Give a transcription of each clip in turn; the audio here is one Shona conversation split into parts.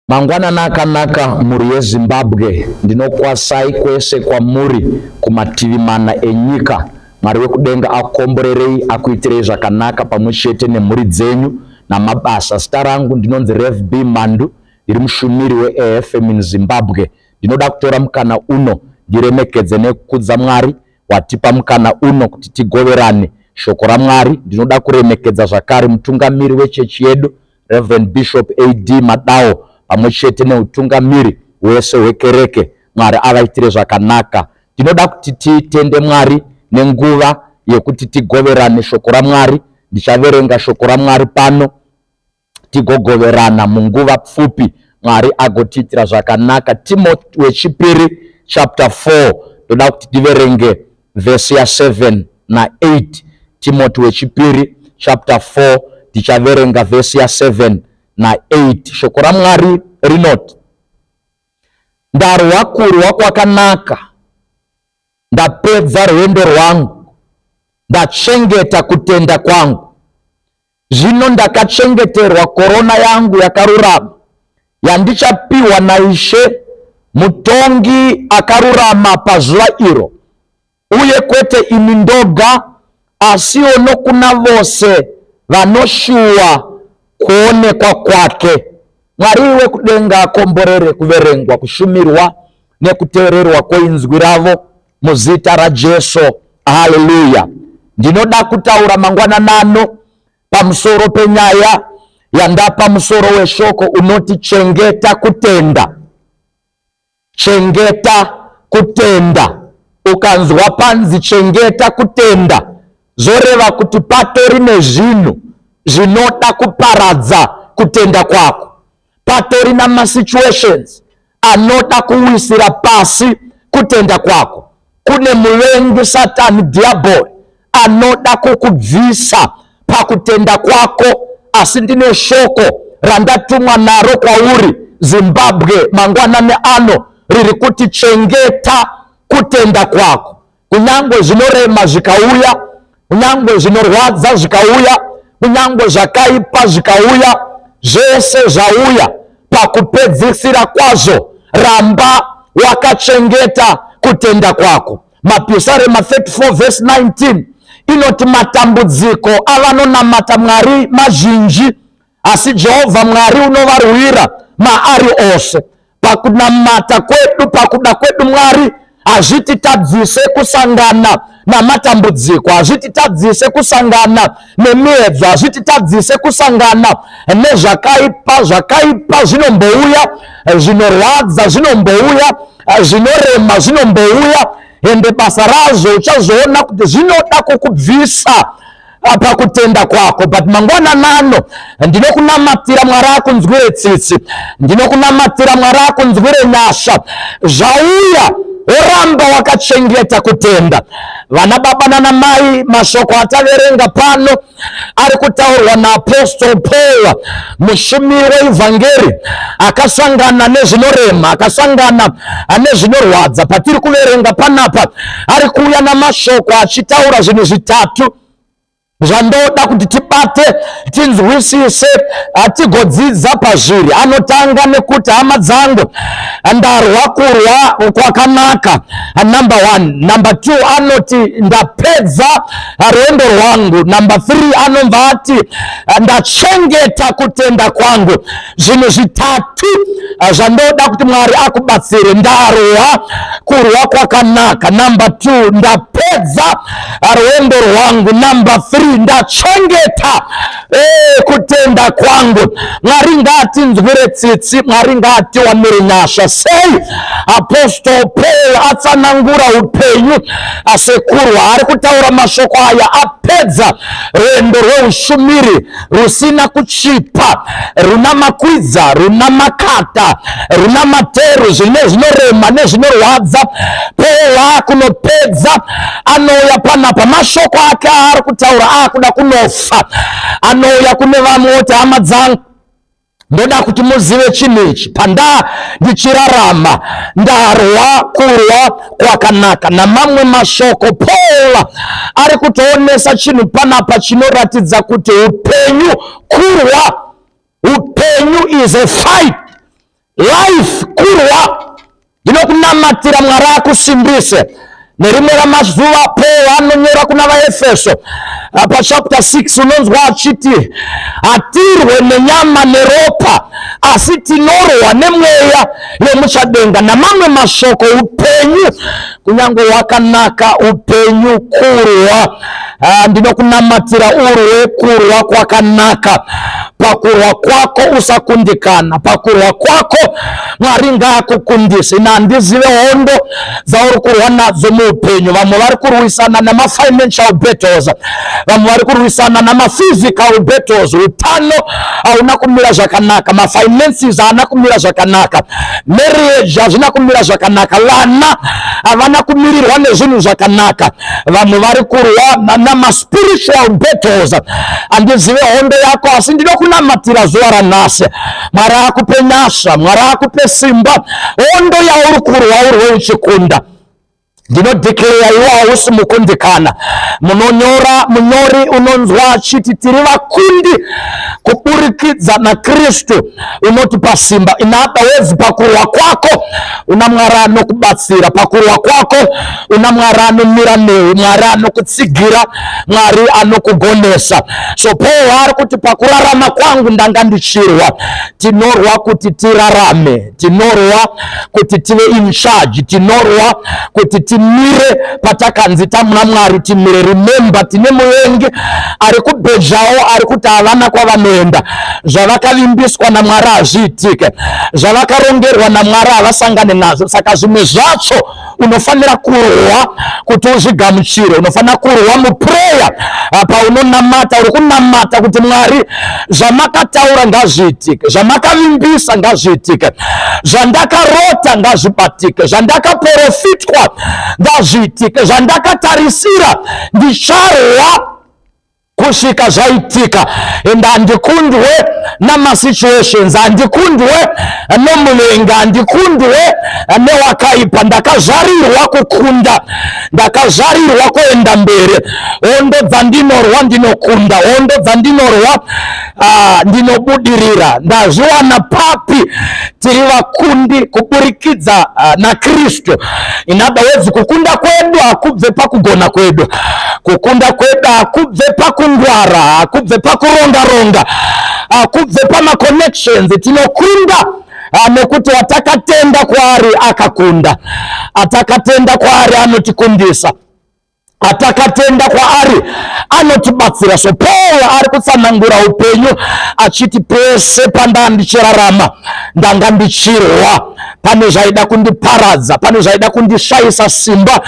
Mangwana naka muri yeZimbabwe ndinokwasai kwese kwa muri kumativi mana enyika Mwari kudenga akomborerei akuitirei zvakanaka pamwechete nemhuri dzenyu namabasa. Zita rangu ndinonzi Rev B Mandu, ndiri mushumiri weAFM Zimbabwe. Ndinoda kutora mukana uno ndiremekedze nekukudza Mwari watipa mukana uno kuti tigoverane shoko raMwari. Ndinoda kuremekedza zvakare mutungamiri wechechi yedu Reverend Bishop AD Madao pamwechete neutungamiri wese wekereke. Mwari avaitire zvakanaka. Ndinoda kuti titende Mwari nenguva yekuti tigoverane shoko raMwari. Ndichaverenga shoko raMwari pano tigogoverana munguva pfupi Mwari agotiitira zvakanaka. Timothy wechipiri chapter 4 ndoda kuti tiverenge verse ya 7 na 8. Timothy wechipiri chapter 4 tichaverenga verse ya 7 na 8. Shoko raMwari rinoti: ndarwa kurwa kwakanaka, ndapedza rwendo rwangu, ndachengeta kutenda kwangu. Zvino ndakachengeterwa korona yangu yakarurama, yandichapiwa naIshe mutongi akarurama pazuva iro, uye kwete ini ndoga, asiwo nokuna vose vanoshuwa kuonekwa kwake. Mwari wekudenga akomborere kuverengwa, kushumirwa nekuteererwa kweinzwi ravo muzita raJesu. Haleluya. Ndinoda kutaura mangwana nano pamusoro penyaya yandapa musoro weshoko unoti chengeta kutenda. Chengeta kutenda. Ukanzwa panzi chengeta kutenda, zoreva kuti patori nezvinhu zvinoda kuparadza kutenda kwako. Patori namasituations anoda kuwisira pasi kutenda kwako. Kune muvengi Satani diaboli anoda kukubvisa pakutenda kwako. Asi ndine shoko randatumwa naro kwauri Zimbabwe mangwanani ano riri kuti chengeta kutenda kwako. Kunyangwe zvinorema zvikauya, kunyangwe zvinorwadza zvikauya, kunyangwe zvakaipa zvikauya, zvese zvauya, pakupedzisira kwazvo ramba wakachengeta kutenda kwako. Mapisarema 34 verse 19 inoti matambudziko avanonamata Mwari mazhinji, asi Jehovha Mwari unovarwira maari ose. Pakunamata kwedu, pakuda kwedu Mwari hazvititadzise kusangana namatambudziko, hazvititadzise kusangana nemiedzo, hazvititadzise kusangana nezvakaipa. Zvakaipa zvinombouya, zvinorwadza zvinombouya, zvinorema zvinombouya, ende basa razvo uchazoona kuti zvinoda kukubvisa pakutenda kwako. But mangwana nano ndinokunamatira Mwari akunzwire tsitsi, ndinokunamatira Mwari akunzwire nyasha. Zvauya oramba wakachengeta kutenda. Vana baba nana mai, mashoko ataverenga pano ari kutaurwa naApostle Paul, mushumiri weivhangeri, akasangana nezvinorema, akasangana nezvinorwadza. Patiri kuverenga panapa ari kuuya namashoko achitaura zvinhu zvitatu zvandoda kuti tibate, tinzwisise, tigodzidza pazviri. Anotanga nekuti hama dzangu, ndarwa kurwa kwakanaka, number 1. Number 2 anoti ndapedza rwendo rwangu. Number 3 anomva ati ndachengeta kutenda kwangu. Zvinhu zvitatu zvandoda kuti Mwari akubatsire. Ndarwa kurwa kwakanaka. Number 2 ndapedza rwendo rwangu. Number 3 ndachengeta kutenda kwangu. Mwari ngatinzwire tsitsi, Mwari ngatiwanire nyasha. Sei Apostle Paul atsanangura upenyu asekurwa, ari kutaura mashoko aya, apedza rwendo rweushumiri rusina kuchipa, runa makwidza, runa makata, runa materu, zvinorema nezvinorwadza. Paul akunopedza, anouya panapa, mashoko ake ari kutaura akuda kunofa. Anouya kune vamoti, hama dzangu, ndoda kuti muzive chinhu ichi, panda ndichirarama ndarwa kurwa kwakanaka. Namamwe mashoko Paul ari kutoonesa chinhu panapa chinoratidza kuti upenyu kurwa, upenyu is a fight. life kurwa ndinokunamatira Mwari akusimbise. Nerimwe ramazuva Paul anonyora kuna vaEfeso pa chapter 6 unonzwa achiti atirwe nenyama neropa asi tinorwa nemweya yemuchadenga namamwe mashoko upenyu kunyange wakanaka upenyu kurwa. Ndinokunamatira urwe kurwa kwakanaka. Pakurwa kwako usakundikana, pakurwa kwako Mwari ngakukundise. Nandizive hondo zauri kurwa nadzo muupenyu. Vamwe vari kurwisana nama financial battles, vamwe vari kurwisana nama physical battles. Utano hauna kumira zvakanaka, ma finances haana kumira zvakanaka, marriage hazvina kumira zvakanaka, vana havana kumirirwa nezvinhu zvakanaka. Vamwe vari kurwa nama spiritual battles. Andizive hondo yako, asi ndinokunamatira zuva ranhasi. Mwari akupe nyasha, Mwari akupe simba. Hondo yauri kurwa uri uchikunda. Ndinodeclare iwe hausi mukundikana. Munyori unonzwa achiti tiri vakundi kuburikidza naKristu unotipa simba. In other words, pakurwa kwako una Mwari anokubatsira, pakurwa kwako una Mwari anomira newe, Mwari anokutsigira, Mwari anokugonesa. So Paul ari kuti pakurarama kwangu ndanga ndichirwa. Tinorwa kuti tirarame, tinorwa kuti tive in charge, tinorwa kuti timire patakanzi tamuna Mwari timire. Remember, tine muvengi ari kubhejawo ari kuti havana kwavanoenda. Zvavakavimbiswa naMwari hazviitike, zvavakarongerwa naMwari havasangane nazvo. Saka zvimwe zvacho unofanira kurwa kuti uzvigamuchire. Unofanira kurwa muprayer paunonamata, uri kunamata kuti Mwari zvamakataura ngazviitike, zvamakavimbisa ngazviitike, zvandakarota ngazvibatike, zvandakaprofitwa ngazviitike, zvandakatarisira ndicharwa kusvika zvaitika. And handikundwe namasituations, handikundwe nomuvengi, handikundwe newakaipa. Ndakazvarirwa kukunda, ndakazvarirwa kuenda mberi. Hondo dzandinorwa ndinokunda, hondo dzandinorwa ndinobudirira. Ndazviwana papi tiri vakundi kuburikidza naKristu. In other words, kukunda kwedu hakubve pakugona kwedu, kukunda kwedu hakubve pakungwara, hakubve pakuronga-ronga, hakubve pama-connections. Tinokunda nekuti watakatenda kwaari akakunda, atakatenda kwaari anotikundisa, atakatenda kwaari anotibatsira. So Paul ari kutsanangura upenyu achiti pese pandandichirarama ndanga ndichirwa. Pane zvaida kundiparadza, pane zvaida kundishayisa simba,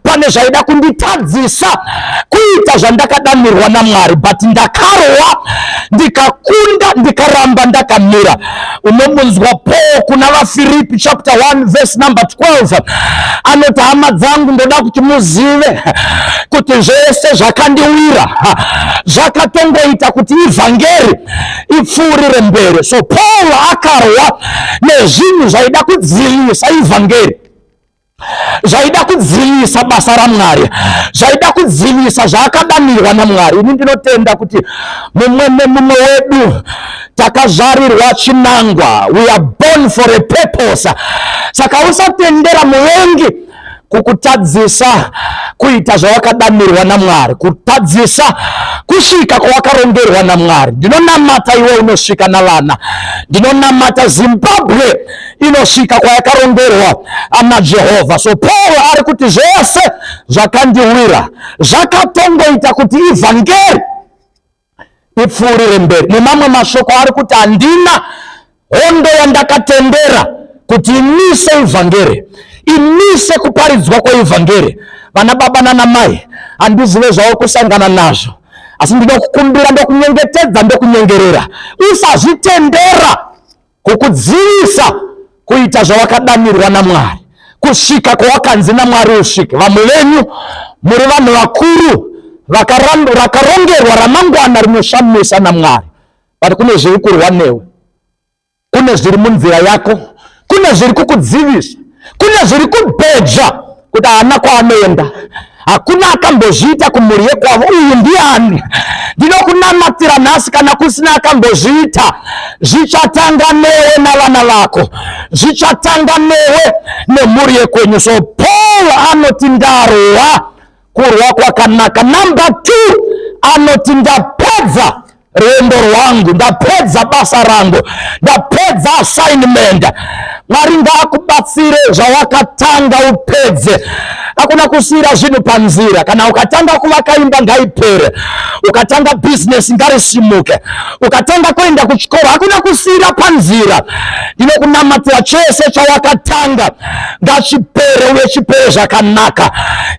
pane zvaida kunditadzisa kuita zvandakadanirwa naMwari, but ndakarwa ndikakunda, ndikaramba ndakamira. Unomunzwa Paul kuna vaFilipi chapter 1 verse number 12 anoti, hama dzangu ndoda kuti muzive kuti zvese zvakandiwira zvakatongoita kuti ivhangeri ipfuurire mberi. So Paul akarwa nezvinhu zvaida kudzivisa ivhangeri, zvaida kudzivisa basa raMwari, zvaida kudzivisa zvaakadanirwa naMwari. Ini ndinotenda kuti mumwe nemumwe wedu takazvarirwa chinangwa. We are born for a purpose. Saka usatendera muvengi kukutadzisa kuita zvawakadanirwa naMwari, kutadzisa kusvika kwawakarongerwa naMwari. Ndinonamata iwe unosvika navana, ndinonamata Zimbabwe inosvika kwayakarongerwa naJehovha. So Paul ari kuti zvese zvakandiwira zvakatongoita kuti ivhangeri ipfuurire mberi. Nemamwe mashoko ari kuti handina hondo yandakatendera kuti imise ivhangeri, imise kuparidzwa kweivhangeri. Vana baba nana mai, handizive zvavo kusangana nazvo, asi ndinokukumbira, ndokunyengetedza, ndokunyengerera, usazvitendera kukudzivisa kuita zvawakadanirwa naMwari, kusvika kwawakanzi naMwari usvike. Vamwe venyu muri vanhu vakuru vakarongerwa ramangwana rinoshamisa naMwari, but kune zviri kurwa newe, kune zviri munzira yako, kune zviri kukudzivisa, kune zviri kubheja kuti haana kwaanoenda, hakuna akambozviita kumhuri yekwavo. Uyu ndiani? ndinokunamatira nhasi kana kusina akambozviita, zvichatanga newe navana vako, zvichatanga newe nemhuri yekwenyu. So Paul anoti ndarwa kurwa kwakanaka. Number 2, anoti ndapedza rwendo rwangu, ndapedza basa rangu, ndapedza assignment. Mwari ngakubatsire zvawakatanga upedze. Hakuna kusira zvinhu panzira. Kana ukatanga kuvaka imba ngaipere, ukatanga business ngarisimuke, ukatanga kuenda kuchikoro, hakuna kusira panzira. Ndinokunamatira chese chawakatanga ngachipere, uye chipere zvakanaka.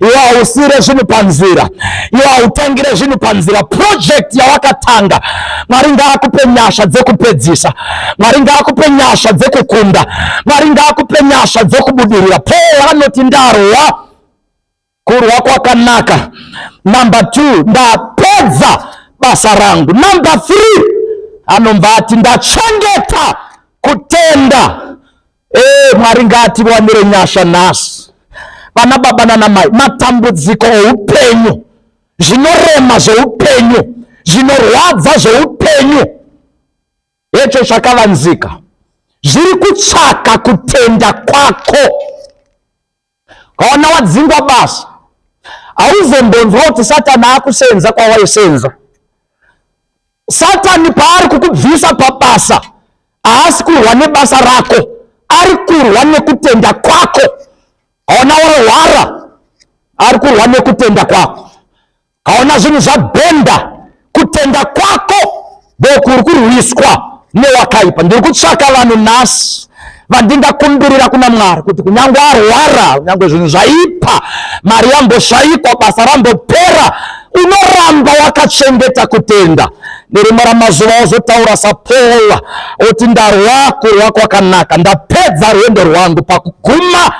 Iwe hausire zvinhu panzira, iwe hautangire zvinhu panzira. Project yawakatanga, Mwari ngaakupe nyasha dzekupedzisa, Mwari ngaakupe nyasha dzekukunda, Mwari ngaakupe nyasha dzekubudirira. Paul anoti ndarwa kurwa kwakanaka. Number 2, ndapedza basa rangu. Number 3, anombati ndachengeta kutenda. Mwari ngatiwanire nyasha nhasi. Vana baba nana mai, matambudziko oupenyu, zvinorema zveupenyu, zvinorwadza zveupenyu, icho zvakavanzika, zviri kutsvaka kutenda kwako. Kaona wadzingwa basa, hauzombonzwa kuti Satani akusenza kwawaisenza. Satani paari kukubvisa pabasa, haasi kurwa nebasa rako, ari kurwa nekutenda kwako. Kaona warwara, ari kurwa nekutenda kwako. Kaona zvinhu zvabhenda, kutenda kwako ndokuri kurwiswa newakaipa. Ndiri kutsvaka vanhu nhasi vandingakumbirira kuna Mwari kuti kunyange arwara, kunyange zvinhu zvaipa, mari yamboshaikwa, basa rambopera, unoramba wakachengeta kutenda. Nerimwe ramazuva ozotaura saPaul oti ndarwa kurwa kwakanaka, ndapedza rwendo rwangu, pakuguma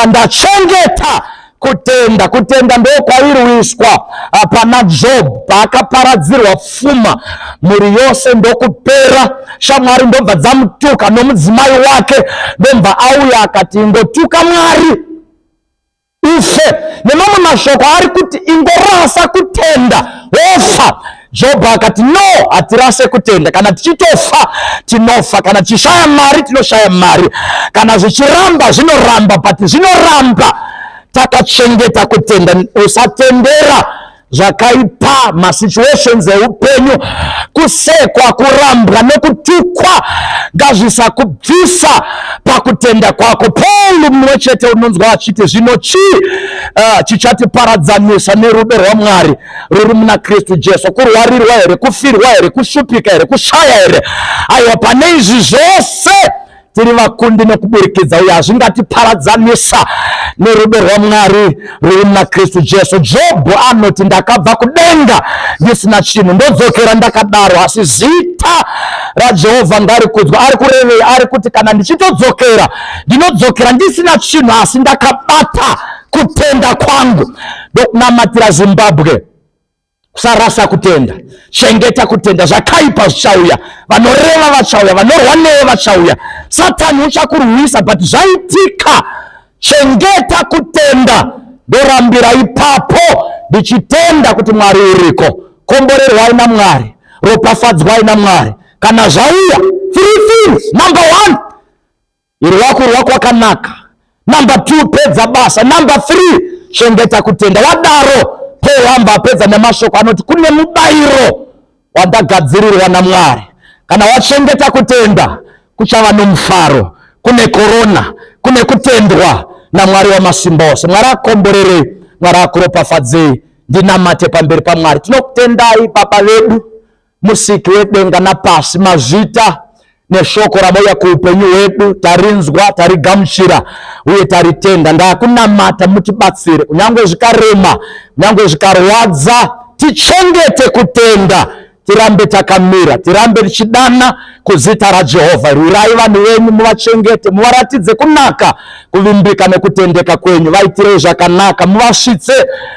ndachengeta kutenda. Kutenda ndokwairwiswa pana Job, paakaparadzirwa pfuma, mhuri yose ndokupera. Shamwari ndobva dzamutuka nomudzimai wake, ndobva auya akati ingotuka Mwari ufe. Nemamwe mashoko ari kuti ingorasa kutenda wofa. Job akati no, hatirase kutenda. Kana tichitofa tinofa, kana tichishaya mari tinoshaya mari, kana zvichiramba zvinoramba, but zvinoramba takachengeta kutenda. Usatendera zvakaipa, masituations eupenyu, kusekwa, kurambwa nekutukwa ngazvisakubvisa pakutenda kwako. Paul mumwe chete unonzwa achiti zvino chichatiparadzanisa nerudo rwaMwari ruri muna Kristu Jesu, kurwarirwa here, kufirwa here, kushupika here, kushaya here. Aiwa, pane izvi zvose tiri vakundi nekuburikidza, uye hazvingatiparadzanisa nerudo rwaMwari ruri muna Kristu Jesu. Job anoti ndakabva kudenga ndisina chinhu, ndodzokera ndakadaro, asi zita raJehovha ngarikudzwa. Ari kurevei? Ari kuti kana ndichitodzokera, ndinodzokera ndisina chinhu, asi ndakabata kutenda kwangu. Ndokunamatira Zimbabwe kusarasa kutenda, chengeta kutenda. Zvakaipa zvichauya, vanoreva vachauya, vanorwa newe vachauya, Satani uchakurwisa, but zvaitika. Chengeta kutenda, ndorambira ipapo ndichitenda kuti Mwari uriko. Komborerwai naMwari, ropafadzwai naMwari. Kana zvauya, 3 things. Number 1, irwa kurwa kwakanaka. Number 2, pedza basa. Number 3, chengeta kutenda. Wadaro Paul amba apedza nemashoko anoti kune mubayiro wandagadzirirwa naMwari. Kana wachengeta kutenda, kuchava nomufaro, kune korona, kune kutendwa naMwari wamasimba ose. Mwari akomborerei, Mwari akuropafadzei. Ndinamate pamberi paMwari. Tinokutendai Baba vedu, musiki wedenga napasi, mazvita neshoko ramauya kuupenyu hwedu, tarinzwa, tarigamuchira, uye taritenda. Ndakunamata mutibatsire, kunyange zvikarema, kunyange zvikarwadza, tichengete kutenda, tirambe takamira, tirambe tichidana kuzita raJehovha. Rwirai vanhu venyu, muvachengete, muvaratidze kunaka, kuvimbika nekutendeka kwenyu. Vaitirei zvakanaka, muvasvitse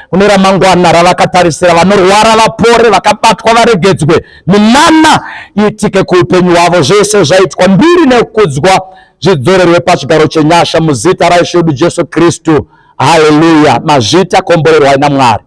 kune ramangwana ravakatarisira. Vanorwara vapore, vakabatwa varegedzwe, minana iitike kuupenyu hwavo. Zvese zvaitwa mbiri nekukudzwa zvidzorerwe pachigaro chenyasha muzita raIshe wedu Jesu Kristu. Haleluya. Mazvita komborerwai naMwari.